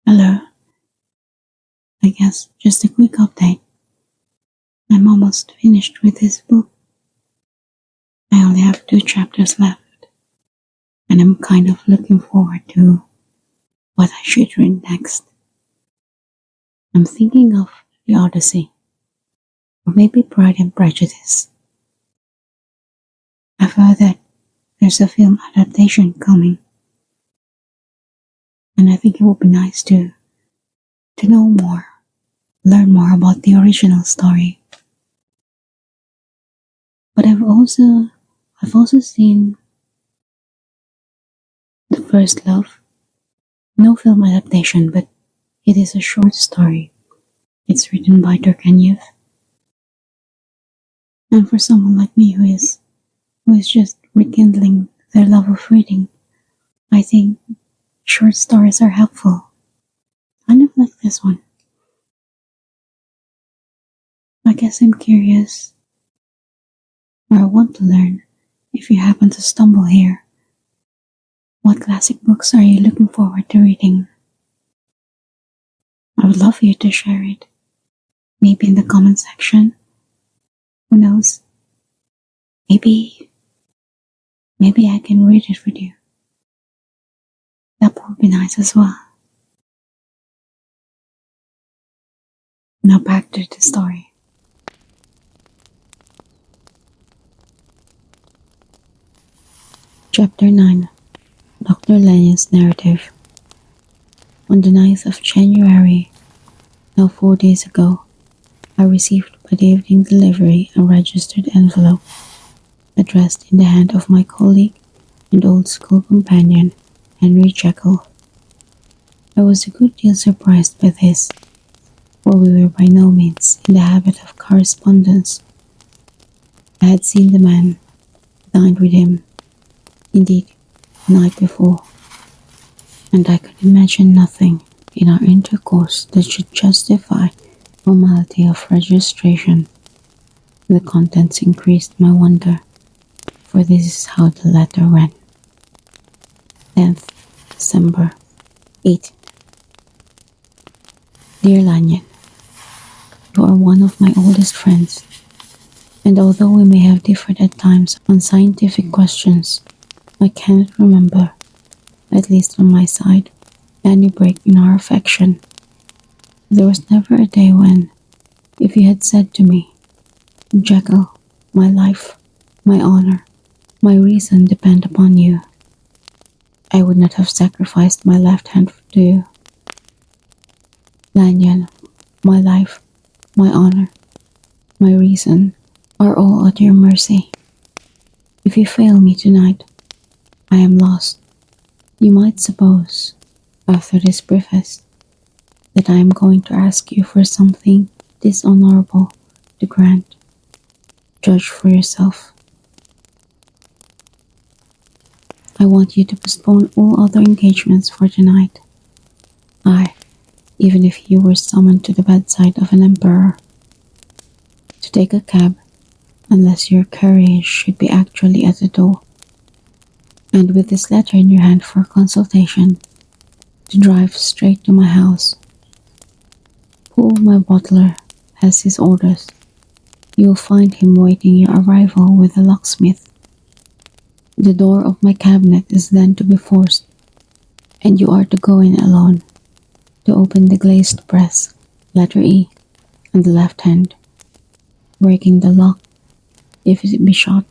Hello, I guess just a quick update. I'm almost finished with this book. I only have 2 chapters left, and I'm kind of looking forward to what I should read next. I'm thinking of The Odyssey, or maybe Pride and Prejudice. I've heard that there's a film adaptation coming, and I think it would be nice to know more, learn more about the original story. But I've also seen The First Love. No film adaptation, but it is a short story. It's written by Turgenev. And for someone like me who is just rekindling their love of reading, I think short stories are helpful. Kind of like this one. I guess I'm curious, or I want to learn, if you happen to stumble here. What classic books are you looking forward to reading? I would love for you to share it. Maybe in the comment section. Who knows? Maybe I can read it with you. That would be nice as well. Now back to the story. Chapter 9. Dr. Lanyon's Narrative. On the 9th of January, now 4 days ago, I received by the evening delivery a registered envelope addressed in the hand of my colleague and old school companion, Henry Jekyll. I was a good deal surprised by this, for we were by no means in the habit of correspondence. I had seen the man, dined with him, indeed, the night before, and I could imagine nothing in our intercourse that should justify formality of registration. The contents increased my wonder, for this is how the letter ran. 10th December 8. Dear Lanyon, you are one of my oldest friends, and although we may have differed at times on scientific questions, I cannot remember, at least on my side, any break in our affection. There was never a day when, if you had said to me, Jekyll, my life, my honor, my reason depend upon you, I would not have sacrificed my left hand to you. Lanyon, my life, my honor, my reason are all at your mercy. If you fail me tonight, I am lost. You might suppose, after this preface, that I am going to ask you for something dishonorable to grant. Judge for yourself. I want you to postpone all other engagements for tonight. Even if you were summoned to the bedside of an emperor, to take a cab, unless your carriage should be actually at the door, and with this letter in your hand for consultation, to drive straight to my house. Paul, my butler, has his orders. You will find him waiting your arrival with the locksmith. The door of my cabinet is then to be forced, and you are to go in alone, to open the glazed press, letter E, on the left hand, breaking the lock, if it be shut,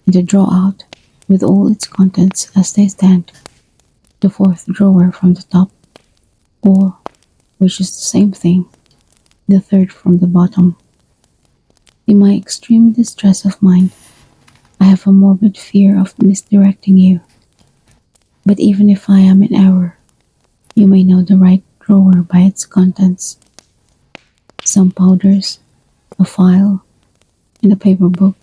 and to draw out, with all its contents as they stand, the 4th drawer from the top, or, which is the same thing, the 3rd from the bottom. In my extreme distress of mind, I have a morbid fear of misdirecting you. But even if I am in error, you may know the right drawer by its contents. Some powders, a file, and a paper book.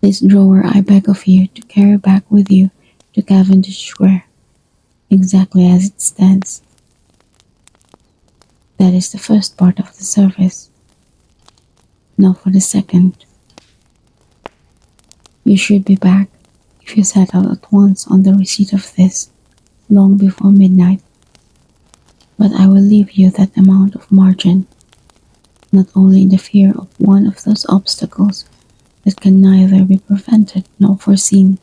This drawer I beg of you to carry back with you to Cavendish Square, exactly as it stands. That is the first part of the service. Now for the second. You should be back, if you set out at once on the receipt of this, long before midnight, But I will leave you that amount of margin, not only in the fear of one of those obstacles that can neither be prevented nor foreseen,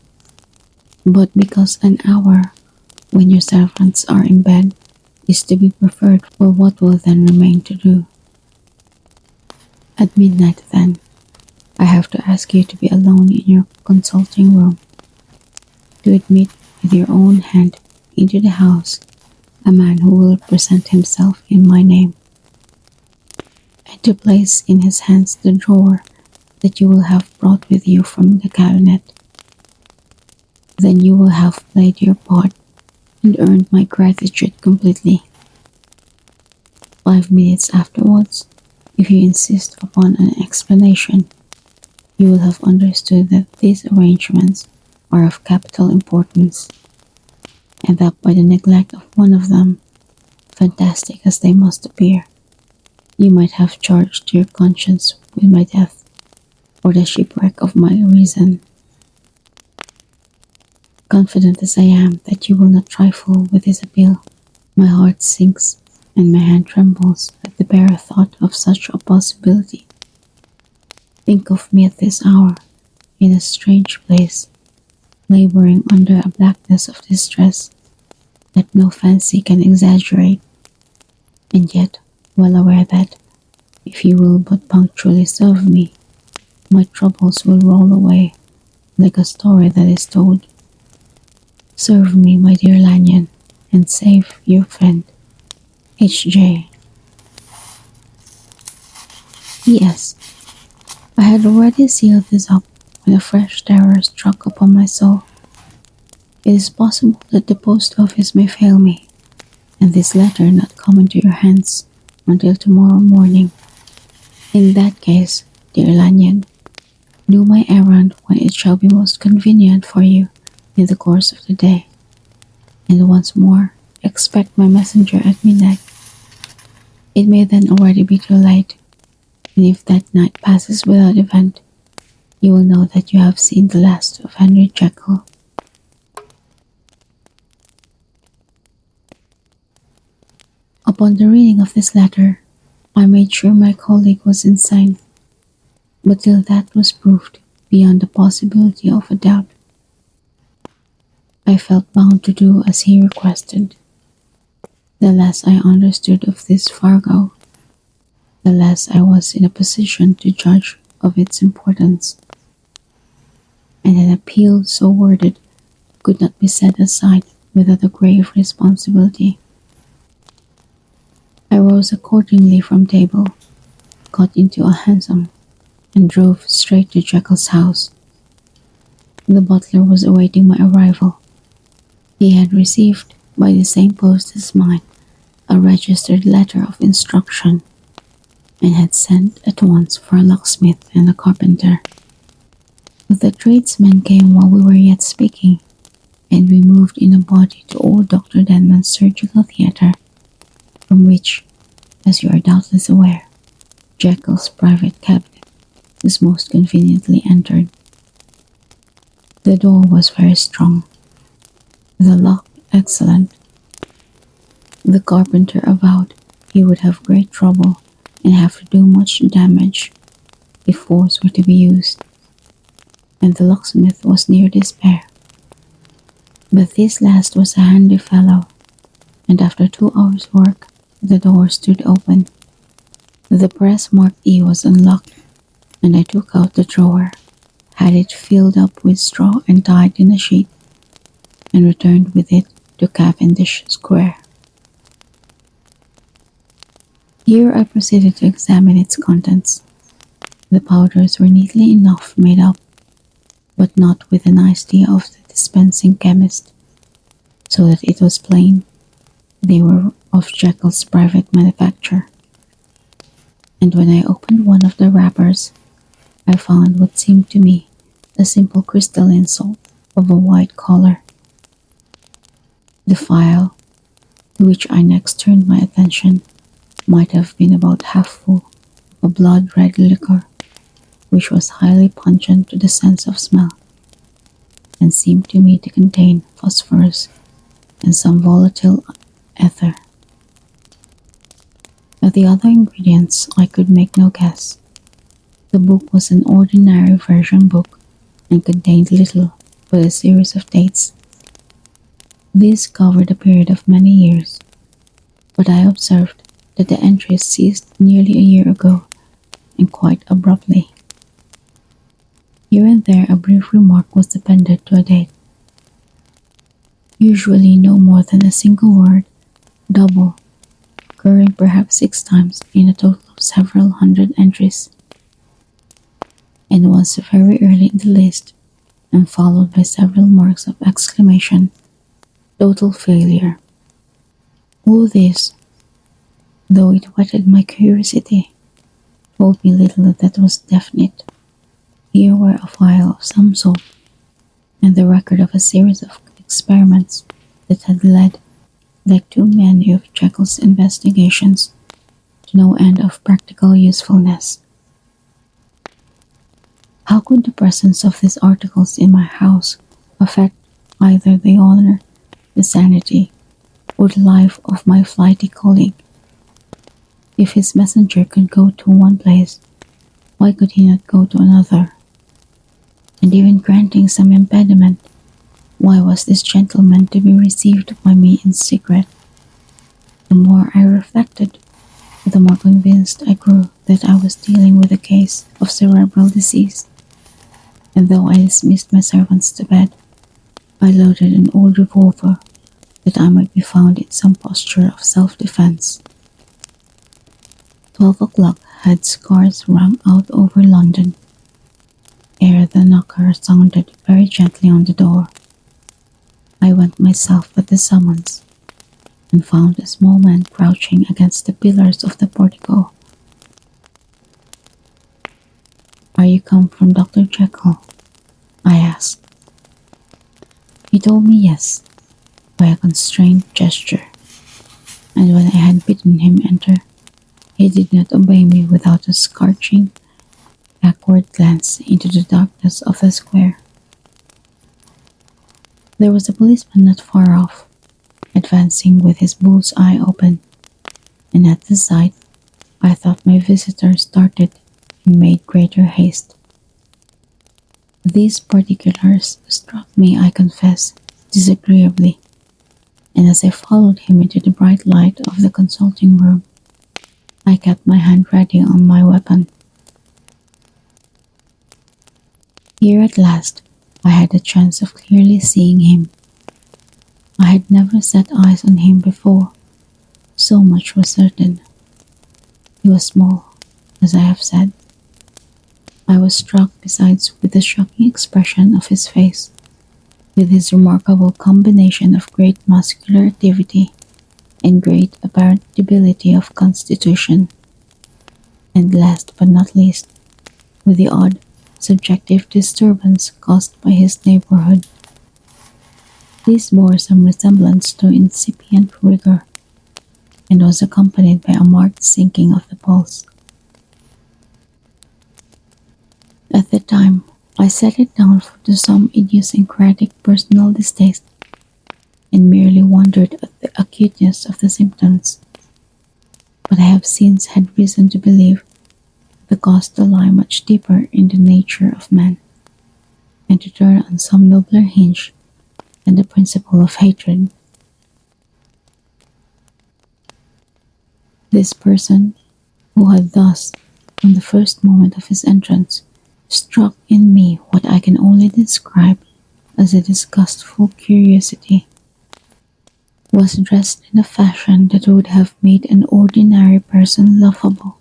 but because an hour when your servants are in bed is to be preferred for what will then remain to do. At midnight, then, I have to ask you to be alone in your consulting room, to admit with your own hand into the house a man who will present himself in my name, and to place in his hands the drawer that you will have brought with you from the cabinet. Then you will have played your part and earned my gratitude completely. 5 minutes afterwards, if you insist upon an explanation, you will have understood that these arrangements are of capital importance, and that by the neglect of one of them, fantastic as they must appear, you might have charged your conscience with my death or the shipwreck of my reason. Confident as I am that you will not trifle with this appeal, my heart sinks and my hand trembles at the bare thought of such a possibility. Think of me at this hour, in a strange place, laboring under a blackness of distress that no fancy can exaggerate, and yet well aware that, if you will but punctually serve me, my troubles will roll away like a story that is told. Serve me, my dear Lanyon, and save your friend, H.J. P.S. I had already sealed this up when a fresh terror struck upon my soul. It is possible that the post office may fail me, and this letter not come into your hands until tomorrow morning. In that case, dear Lanyon, do my errand when it shall be most convenient for you in the course of the day, and once more expect my messenger at midnight. It may then already be too late, and if that night passes without event, you will know that you have seen the last of Henry Jekyll. Upon the reading of this letter, I made sure my colleague was insane, but till that was proved beyond the possibility of a doubt, I felt bound to do as he requested. The less I understood of this fargo, the less I was in a position to judge of its importance, and an appeal so worded could not be set aside without a grave responsibility. I rose accordingly from table, got into a hansom, and drove straight to Jekyll's house. The butler was awaiting my arrival. He had received, by the same post as mine, a registered letter of instruction, and had sent at once for a locksmith and a carpenter. The tradesmen came while we were yet speaking, and we moved in a body to old Dr. Denman's surgical theatre, from which, as you are doubtless aware, Jekyll's private cabinet is most conveniently entered. The door was very strong, the lock excellent. The carpenter avowed he would have great trouble and have to do much damage if force were to be used, and the locksmith was near despair. But this last was a handy fellow, and after 2 hours' work, the door stood open. The press marked E was unlocked, and I took out the drawer, had it filled up with straw and tied in a sheet, and returned with it to Cavendish Square. Here I proceeded to examine its contents. The powders were neatly enough made up, but not with the nicety of the dispensing chemist, so that it was plain they were of Jekyll's private manufacture. And when I opened one of the wrappers, I found what seemed to me a simple crystalline salt of a white color. The phial, to which I next turned my attention, might have been about half full of a blood-red liquor, which was highly pungent to the sense of smell, and seemed to me to contain phosphorus and some volatile ether. Of the other ingredients, I could make no guess. The book was an ordinary version book and contained little but a series of dates. These covered a period of many years, but I observed that the entries ceased nearly a year ago, and quite abruptly. Here and there a brief remark was appended to a date, usually no more than a single word, double, occurring perhaps 6 times in a total of several hundred entries, and once very early in the list, and followed by several marks of exclamation, total failure. All this, though it whetted my curiosity, told me little that was definite. Here were a vial of some sort, and the record of a series of experiments that had led, like too many of Jekyll's investigations, to no end of practical usefulness. How could the presence of these articles in my house affect either the honor, the sanity, or the life of my flighty colleague? If his messenger could go to one place, why could he not go to another? And even granting some impediment, why was this gentleman to be received by me in secret? The more I reflected, the more convinced I grew that I was dealing with a case of cerebral disease. And though I dismissed my servants to bed, I loaded an old revolver that I might be found in some posture of self-defense. 12 o'clock had scarce rung out over London, ere the knocker sounded very gently on the door. I went myself at the summons, and found a small man crouching against the pillars of the portico. "Are you come from Dr. Jekyll?" I asked. He told me yes, by a constrained gesture, and when I had bidden him enter, he did not obey me without a scorching, backward glance into the darkness of the square. There was a policeman not far off, advancing with his bull's eye open, and at the sight I thought my visitor started and made greater haste. These particulars struck me, I confess, disagreeably, and as I followed him into the bright light of the consulting room, I kept my hand ready on my weapon. Here at last I had a chance of clearly seeing him. I had never set eyes on him before, so much was certain. He was small, as I have said. I was struck besides with the shocking expression of his face, with his remarkable combination of great muscular activity and great apparent debility of constitution, and last but not least, with the odd, subjective disturbance caused by his neighborhood. This bore some resemblance to incipient rigor, and was accompanied by a marked sinking of the pulse. At the time, I set it down to some idiosyncratic personal distaste, and merely wondered at the acuteness of the symptoms. But I have since had reason to believe the cause to lie much deeper in the nature of man, and to turn on some nobler hinge than the principle of hatred. This person, who had thus, from the first moment of his entrance, struck in me what I can only describe as a disgustful curiosity, was dressed in a fashion that would have made an ordinary person laughable.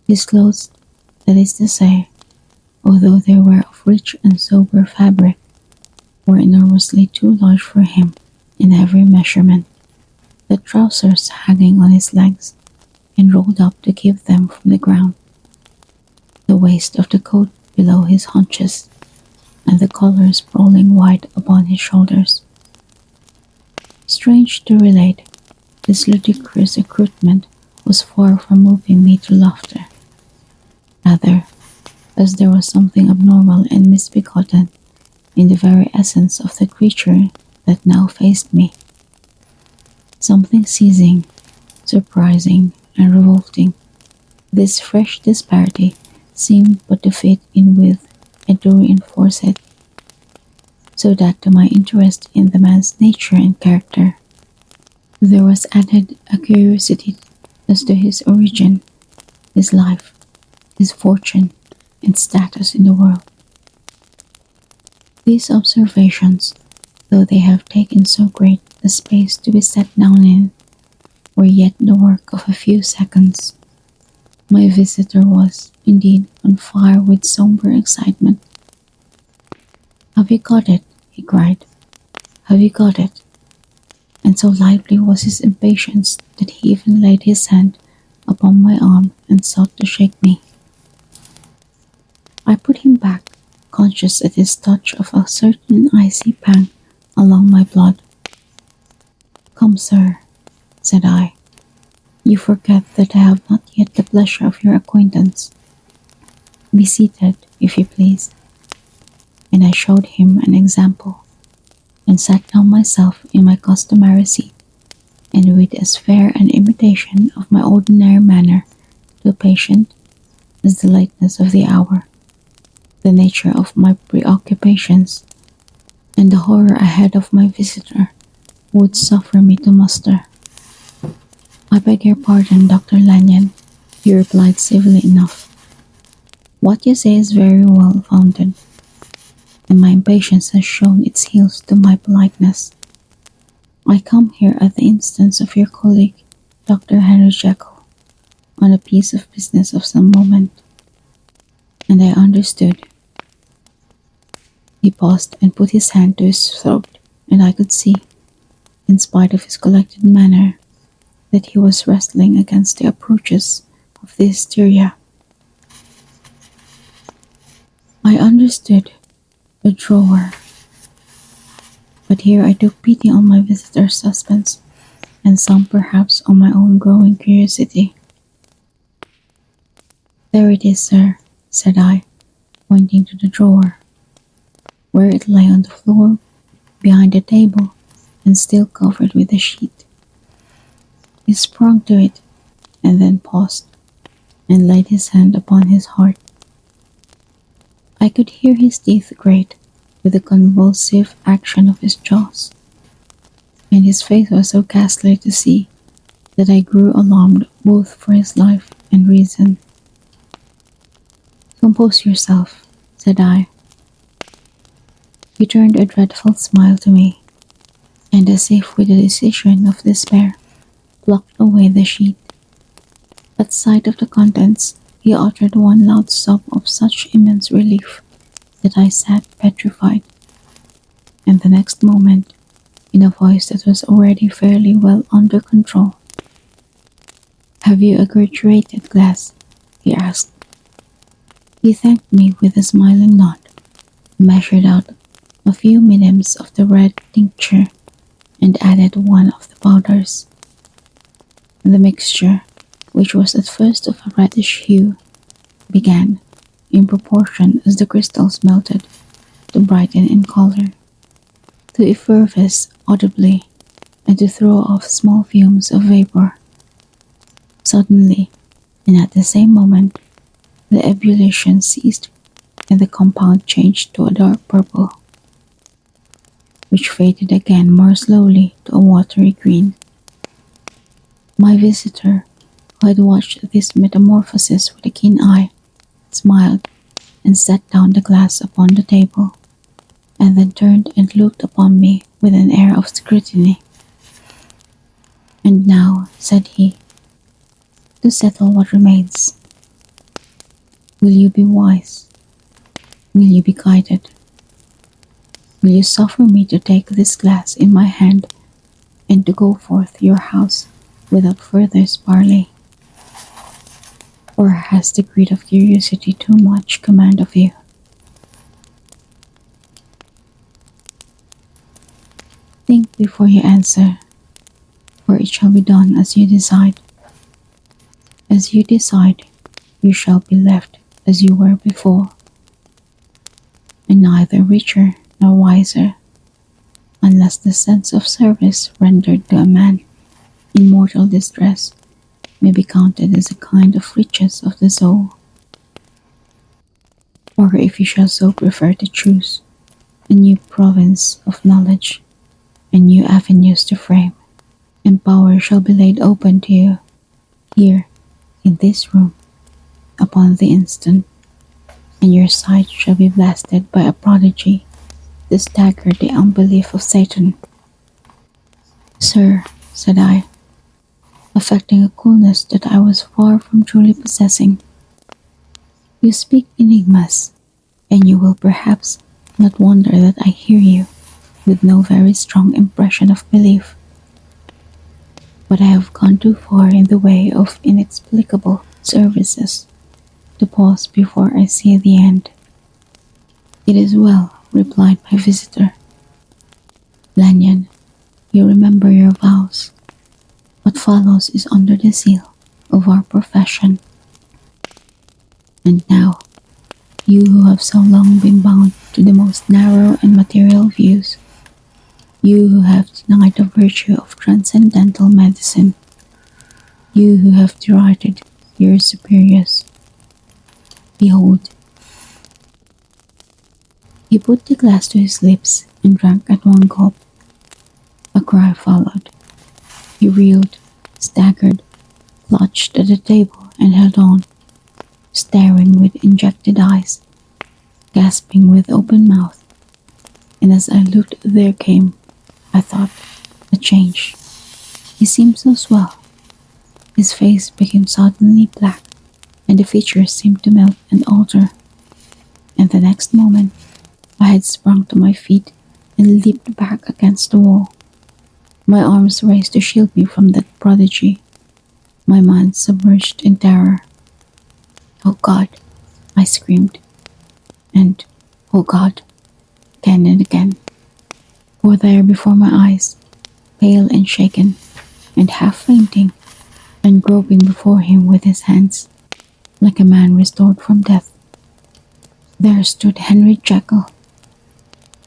His clothes, that is to say, although they were of rich and sober fabric, were enormously too large for him in every measurement, the trousers hanging on his legs and rolled up to keep them from the ground, the waist of the coat below his haunches, and the collar sprawling wide upon his shoulders. Strange to relate, this ludicrous accoutrement was far from moving me to laughter. Rather, as there was something abnormal and misbegotten in the very essence of the creature that now faced me. Something seizing, surprising, and revolting. This fresh disparity seemed but to fit in with and to reinforce it, so that to my interest in the man's nature and character, there was added a curiosity as to his origin, his life, his fortune, and status in the world. These observations, though they have taken so great a space to be set down in, were yet the work of a few seconds. My visitor was, indeed, on fire with sombre excitement. "Have you got it?" he cried. "Have you got it?" And so lively was his impatience that he even laid his hand upon my arm and sought to shake me. I put him back, conscious at his touch of a certain icy pang along my blood. "Come, sir," said I. "You forget that I have not yet the pleasure of your acquaintance. Be seated, if you please." And I showed him an example, and sat down myself in my customary seat, and with as fair an imitation of my ordinary manner to a patient as the lateness of the hour, the nature of my preoccupations, and the horror ahead of my visitor would suffer me to muster. "I beg your pardon, Dr. Lanyon," he replied civilly enough. "What you say is very well founded, and my impatience has shown its heels to my politeness. I come here at the instance of your colleague, Dr. Henry Jekyll, on a piece of business of some moment, and I understood." He paused and put his hand to his throat, and I could see, in spite of his collected manner, that he was wrestling against the approaches of the hysteria. I understood the drawer, but here I took pity on my visitor's suspense, and some perhaps on my own growing curiosity. "There it is, sir," said I, pointing to the drawer, where it lay on the floor behind the table and still covered with a sheet. He sprung to it, and then paused, and laid his hand upon his heart. I could hear his teeth grate with the convulsive action of his jaws, and his face was so ghastly to see that I grew alarmed both for his life and reason. "Compose yourself," said I. He turned a dreadful smile to me, and as if with the decision of despair, plucked away the sheet. At sight of the contents, he uttered one loud sob of such immense relief that I sat petrified, and the next moment, in a voice that was already fairly well under control, "Have you a graduated glass?" he asked. He thanked me with a smiling nod, measured out a few minims of the red tincture, and added one of the powders. The mixture, which was at first of a reddish hue, began, in proportion as the crystals melted, to brighten in color, to effervesce audibly, and to throw off small fumes of vapor. Suddenly, and at the same moment, the ebullition ceased, and the compound changed to a dark purple, which faded again more slowly to a watery green. My visitor, who had watched this metamorphosis with a keen eye, smiled and set down the glass upon the table, and then turned and looked upon me with an air of scrutiny. "And now," said he, "to settle what remains. Will you be wise? Will you be guided? Will you suffer me to take this glass in my hand and to go forth your house without further parley? Or has the greed of curiosity too much command of you?" Think before you answer, for it shall be done as you decide. As you decide, you shall be left as you were before, and neither richer nor wiser, unless the sense of service rendered to a man in mortal distress may be counted as a kind of riches of the soul, or if you shall so prefer to choose, a new province of knowledge and new avenues to frame, and power shall be laid open to you, here, in this room, upon the instant, and your sight shall be blasted by a prodigy to stagger the unbelief of Satan. Sir, said I, affecting a coolness that I was far from truly possessing, you speak enigmas, and you will perhaps not wonder that I hear you with no very strong impression of belief. But I have gone too far in the way of inexplicable services to pause before I see the end. It is well, replied my visitor. Lanyon, you remember your vows. What follows is under the seal of our profession. And now, you who have so long been bound to the most narrow and material views, you who have denied the virtue of transcendental medicine, you who have derided your superiors, behold. He put the glass to his lips and drank at one gulp. A cry followed. He reeled, staggered, clutched at the table and held on, staring with injected eyes, gasping with open mouth. And as I looked there came, I thought, a change. He seemed so swell. His face became suddenly black, and the features seemed to melt and alter. And the next moment, I had sprung to my feet and leaped back against the wall. My arms raised to shield me from that prodigy, my mind submerged in terror. Oh God, I screamed, and oh God, again and again. For there before my eyes, pale and shaken, and half fainting, and groping before him with his hands, like a man restored from death, there stood Henry Jekyll.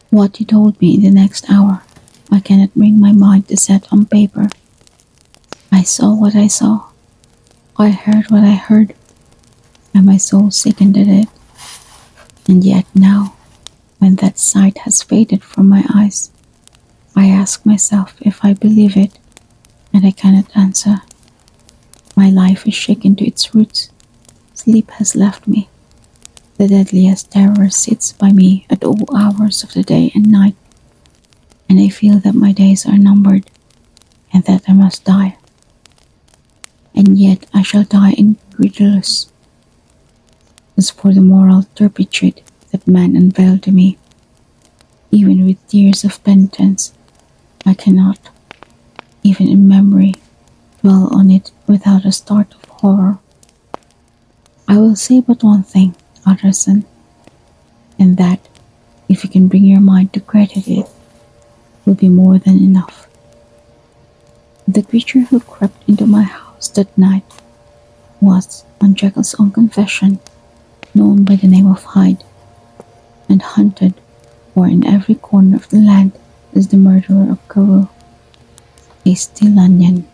What he told me in the next hour, I cannot bring my mind to set on paper. I saw what I saw, I heard what I heard, and my soul sickened at it. And yet now, when that sight has faded from my eyes, I ask myself if I believe it, and I cannot answer. My life is shaken to its roots. Sleep has left me. The deadliest terror sits by me at all hours of the day and night, and I feel that my days are numbered, and that I must die. And yet I shall die incredulous. As for the moral turpitude that man unveiled to me, even with tears of penitence, I cannot, even in memory, dwell on it without a start of horror. I will say but one thing, Utterson, and that, if you can bring your mind to credit it, will be more than enough. The creature who crept into my house that night was, on Jekyll's own confession, known by the name of Hyde, and hunted for in every corner of the land as the murderer of Carew. Hasty Lanyon.